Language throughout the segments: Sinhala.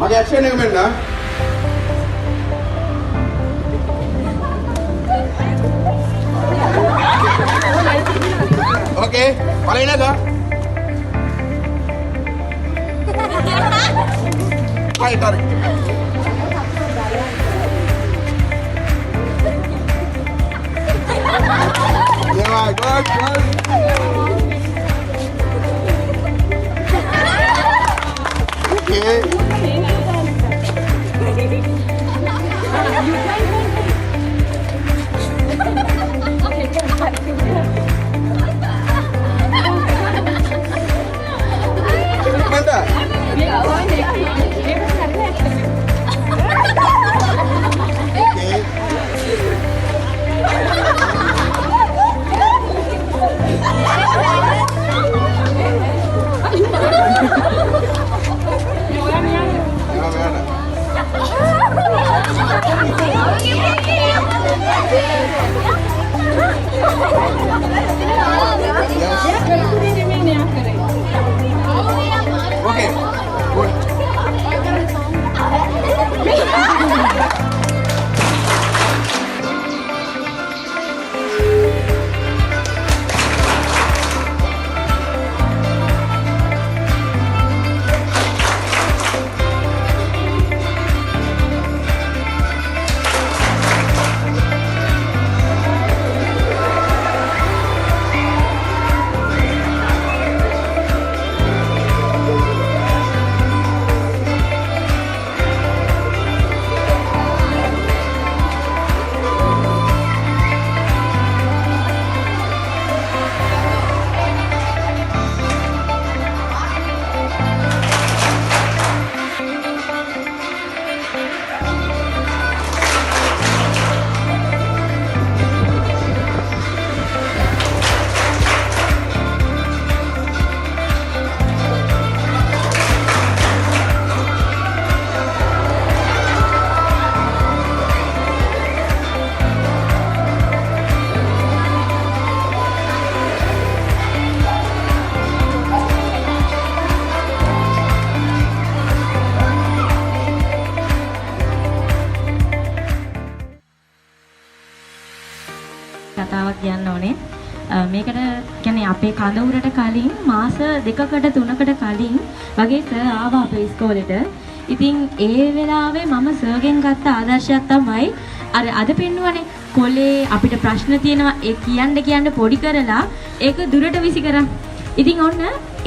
මගේ ඇක්ෂන් එක මෙන්න. Okay, පළවෙනි එක. හයි තරි. Yeah, good. Okay. Mantap. Okay, good. කතාවක් කියන්න ඕනේ. මේකට කියන්නේ අපේ කඳවුරට කලින් මාස 2කට 3කට කලින් වගේ සර් ආවා අපේ ඉස්කෝලේට. ඉතින් ඒ වෙලාවේ මම සර්ගෙන් ගත්ත ආදර්ශයක් තමයි අර අද පෙන්නුවනේ කොලේ අපිට ප්‍රශ්න තියෙනවා ඒ කියන්න පොඩි කරලා ඒක දුරට විසි කරා. ඉතින් ඔන්න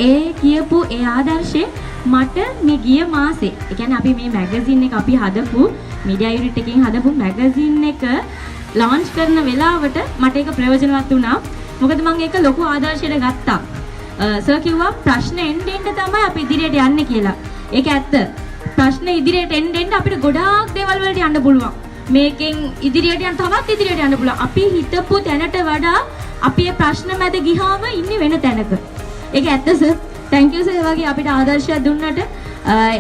ඒ කියපු ඒ ආදර්ශේ මට මේ ගිය මාසේ ඒ කියන්නේ අපි මේ මැගසින් එක අපි හදපු මීඩියා යුනිට් එකකින් හදපු මැගසින් එක launch කරන වෙලාවට මට ඒක ප්‍රයෝජනවත් වුණා. මොකද මම ඒක ලොකු ආදර්ශයකට ගත්තා. සර් කිව්වා ප්‍රශ්න එන්න තමයි අපි ඉදිරියට යන්නේ කියලා. ඒක ඇත්ත. ප්‍රශ්න ඉදිරියට එන්න අපිට ගොඩාක් දේවල් වලට යන්න පුළුවන්. මේකෙන් ඉදිරියට යන්න තවත් ඉදිරියට යන්න පුළුවන්. අපි හිතපු තැනට වඩා අපි මේ ප්‍රශ්න මැද ගිහාම ඉන්නේ වෙන තැනක. ඒක ඇත්ත සර්. thank you සර් වගේ අපිට ආදර්ශයක් දුන්නට.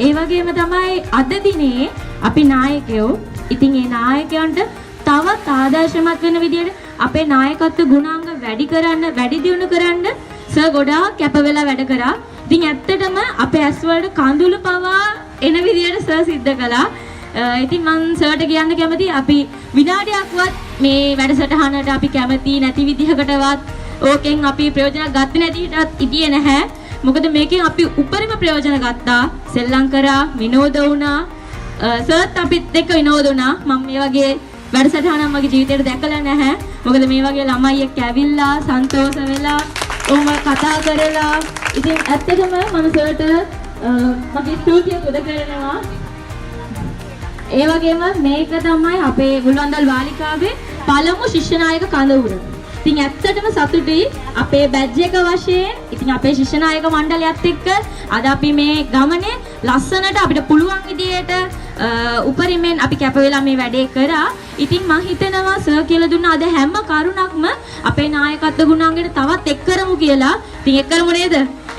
ඒ වගේම තමයි අද දිනේ අපි නායකයෝ. ඉතින් ඒ නායකයන්ට තවත් ආදර්ශමත් වෙන විදියට අපේ නායකත්ව ගුණාංග වැඩි දියුණු කරන්න සර් ගොඩාක් කැප වෙලා වැඩ කරා. ඉතින් ඇත්තටම අපේ ඇස් වලට කඳුළු පවා එන විදියට සර් සිද්ධ කළා. ඉතින් මම සර්ට කියන්න කැමතියි අපි විනාඩියක්වත් මේ වැඩසටහනට අපි කැමති නැති විදිහකටවත් ඕකෙන් අපි ප්‍රයෝජන ගත්තේ නැති හිටත් ඉතියේ නැහැ. මොකද මේකෙන් අපි උපරිම ප්‍රයෝජන ගත්තා. සෙල්ලම් කරා, විනෝද වුණා. සර්ත් අපිත් එක්ක විනෝද වුණා. මම මේ වගේ වැඩසටහනක් මගේ ජීවිතේට දැකලා නැහැ. මොකද මේ වගේ ළමයි එක්ක ඇවිල්ලා සන්තෝෂ වෙලා ඔහොම කතා කරලා ඉතින් ඇත්තටම මම සර්ට මගේ ස්තුතිය පුද කරනවා. ඒ වගේම මේක තමයි අපේ වුල්වන්දල් වාලිකාවේ පළමු ශිෂ්‍ය නායක කඳවුර. ඉතින් ඇත්තටම සතුටුයි අපේ බැජ් එක වශයෙන් ඉතින් අපේ ශිෂ්‍ය නායක මණ්ඩලයත් එක්ක අද අපි මේ ගමනේ ලස්සනට අපිට පුළුවන් විදියට උපරිමෙන් අපි කැප වෙලා මේ වැඩේ කරා. ඉතින් මම හිතනවා සර් කියලා දුන්න අද හැම කරුණක්ම අපේ නායකත්ව ගුණාංගයට තවත් එක් කරමු කියලා. ඉතින් එක් කරමු නේද?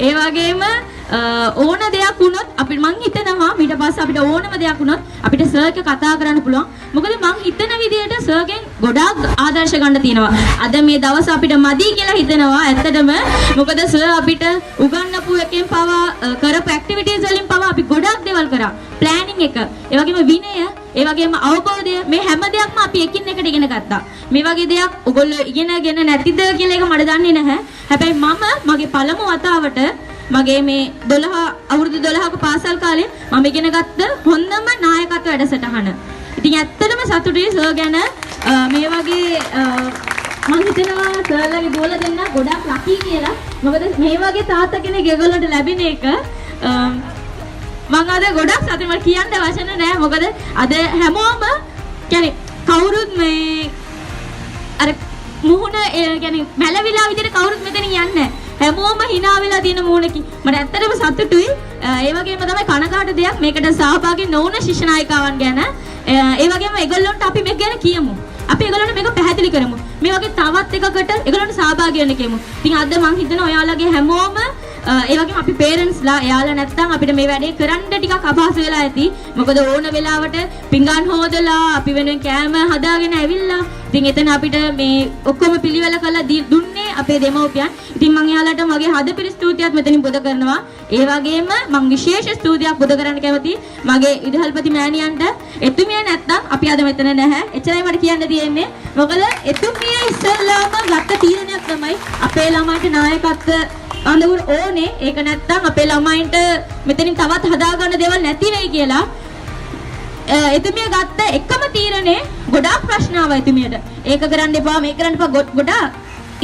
ඒ වගේම ඕන දෙයක් වුණොත් අපිට මං හිතනවා ඊට පස්සේ අපිට ඕනම දෙයක් වුණොත් අපිට සර් එක කතා කරන්න පුළුවන්. මොකද මං හිතන විදිහට සර්ගෙන් ගොඩාක් ආදර්ශ ගන්න තියෙනවා. අද මේ දවස් අපිට මදි කියලා හිතනවා ඇත්තටම. මොකද සර් අපිට උගන්වපු එකෙන් පවා කරපු ඇක්ටිවිටීස් වලින් පවා අපි ගොඩාක් දේවල් කරා. ප්ලෑනින් එක, ඒ වගේම විනය, ඒ වගේම අවබෝධය මේ හැම දෙයක්ම අපි එකින් එකට ඉගෙන ගත්තා. මේ වගේ දෙයක් ඔයගොල්ලෝ ඉගෙනගෙන නැතිද කියලා එක මට දන්නේ නැහැ. හැබැයි මම මගේ පළමු වතාවට මගේ මේ 12 අවුරුදු 12ක පාසල් කාලේ මම ඉගෙන ගත්ත හොඳම නායකත්ව වැඩසටහන. ඉතින් ඇත්තටම සතුටුයි සර් ගැන මේ වගේ මම හිතනවා සර්ලගේ බෝල දෙන්න ගොඩක් ලකී කියලා. මොකද මේ වගේ තාත්තා කෙනෙක් ඒගොල්ලන්ට ලැබෙන එක මම අද ගොඩක් සතුටුයි. මට කියන්න වචන නැහැ. මොකද අද හැමෝම කියන්නේ කවුරුත් මේ අර මුහුණ කියන්නේ මැලවිලා විදිහට කවුරුත් මෙතන යන්නේ නැහැ. හැමෝම hina වෙලා තියෙන මූණකින් මට ඇත්තටම සතුටුයි. ඒ වගේම තමයි කනකාට දෙයක් මේකට සහභාගී නොවුන ශිෂ්‍ය නායිකාවන් ගැන. ඒ වගේම ඒගොල්ලොන්ට අපි මේක ගැන කියමු. අපි ඒගොල්ලන්ට මේක පැහැදිලි කරමු. මේ වගේ තවත් එකකට ඒගොල්ලන්ට සහභාගී වෙන්න කියමු. ඉතින් අද මම හිතනවා ඔයාලගේ හැමෝම ඒ වගේම අපි පේරන්ට්ස්ලා එයාලා නැත්තම් අපිට මේ වැඩේ කරන්න ටිකක් අපහසු වෙලා ඇති. මොකද ඕන වෙලාවට පිඟන් හොදලා අපි වෙනුවෙන් කෑම හදාගෙන ඇවිල්ලා ඉතින් එතන අපිට මේ ඔක්කොම පිළිවෙල කරලා දුන්නේ අපේ දෙමව්පියන්. ඉතින් මම එයාලට මගේ හදපිරි ස්තුතියත් මෙතනින් පුද කරනවා. ඒ වගේම මම විශේෂ ස්තුතියක් පුද කරන්න කැමතියි මගේ ඉදහල්පති මෑණියන්ට. එතුමිය නැත්තම් අපි අද මෙතන නැහැ. එච්චරයි මට කියන්න තියෙන්නේ. මොකද එතුමිය ඉස්සෙල්ලාම ගත්ත තීරණයක් තමයි අපේ ළමයින්ට නායකත්ව අඳුර ඕනේ. ඒක නැත්තම් අපේ ළමයින්ට මෙතනින් තවත් හදාගන්න දේවල් නැති වෙයි කියලා. එතුමිය ගත්ත එකම තීරණේ ගොඩාක් ප්‍රශ්න ආවා එතුමියට. ඒක කරන්න එපා මේක කරන්න එපා ගොඩාක්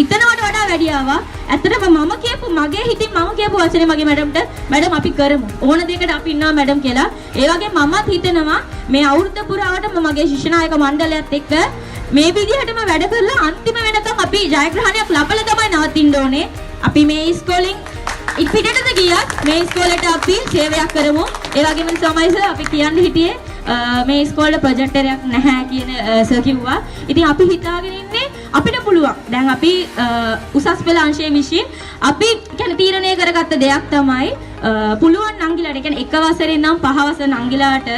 ඉතනවට වඩා වැඩි ආවා. ඇත්තටම මම කියපු මගේ හිතින් මම කියපු වචනේ මගේ මැඩම්ට මැඩම් අපි කරමු. ඕන දෙයකට අපි ඉන්නවා මැඩම් කියලා. ඒ වගේ මමත් හිතනවා මේ අවුරුද්ද පුරාවටම මගේ ශිෂ්‍ය නායක මණ්ඩලයත් එක්ක මේ විදිහටම වැඩ කරලා අන්තිම වෙනකම් අපි ජයග්‍රහණයක් ලබලා තමයි නවතින්න ඕනේ. අපි මේ ඉස්කෝලෙන් පිටටද ගියත් මේ ඉස්කෝලේට අපි සේවයක් කරමු. ඒ වගේම තමයි සර් අපි කියන්න හිටියේ මේ ඉස්කෝලේ ප්‍රොජෙක්ටරයක් නැහැ කියන සර් කිව්වා. ඉතින් අපි හිතාගෙන ඉන්නේ අපිට පුළුවන්. දැන් අපි උසස් පෙළ අංශයේ විශ්ින් අපි කියන තීරණය කරගත්ත දෙයක් තමයි පුළුවන් නංගිලාට කියන්නේ එක වසරේ ඉඳන් 5 වසර නංගිලාට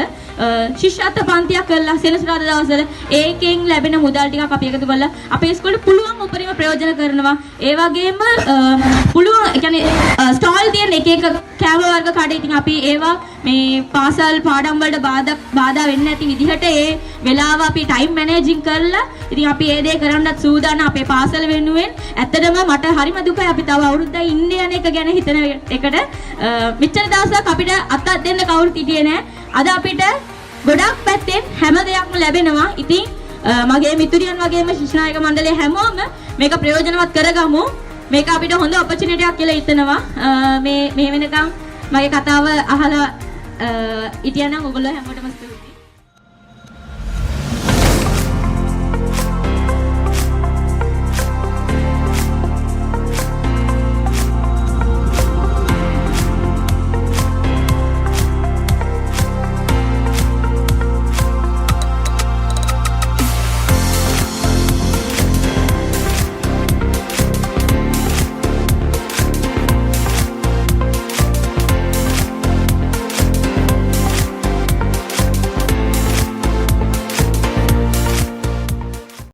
ශිෂ්‍යත්ව පන්තියක් කරලා සෙනසුරාදා දවසවල ඒකෙන් ලැබෙන මුදල් ටිකක් අපි එකතු කරලා අපේ ඉස්කෝලේ පුළුවන් උපරිම ප්‍රයෝජන කරනවා. ඒ වගේම පුළුවන් කියන්නේ ස්ටෝල් තියෙන එක එක කෑම වර්ග කඩේ ඉතින් අපි ඒවා මේ පාසල් පාඩම් වලට බාධා වෙන්නේ නැති විදිහට ඒ වෙලාව අපි ටයිම් මැනේජින් කරලා ඉතින් අපි ඒ දේ කරන්නත් සූදානම් අපේ පාසල වෙනුවෙන්. ඇත්තටම මට හරිම දුකයි අපි තව අවුරුද්දක් ඉන්න යන එක ගැන හිතන එකට. මෙච්චර දවසක් අපිට අතක් දෙන්න කවුරුත් හිටියේ නැහැ. අද අපිට ගොඩක් පැත්තෙන් හැම දෙයක්ම ලැබෙනවා. ඉතින් මගේ මිතුරියන් වගේම ශිෂ්‍ය නායක මණ්ඩලයේ හැමෝම මේක ප්‍රයෝජනවත් කරගමු. මේක අපිට හොඳ ඔපචුනිටි එකක් කියලා හිතනවා. මේ වෙනකම් මගේ කතාව අහලා ඉතියනම් ඔයගොල්ලෝ හැමෝටම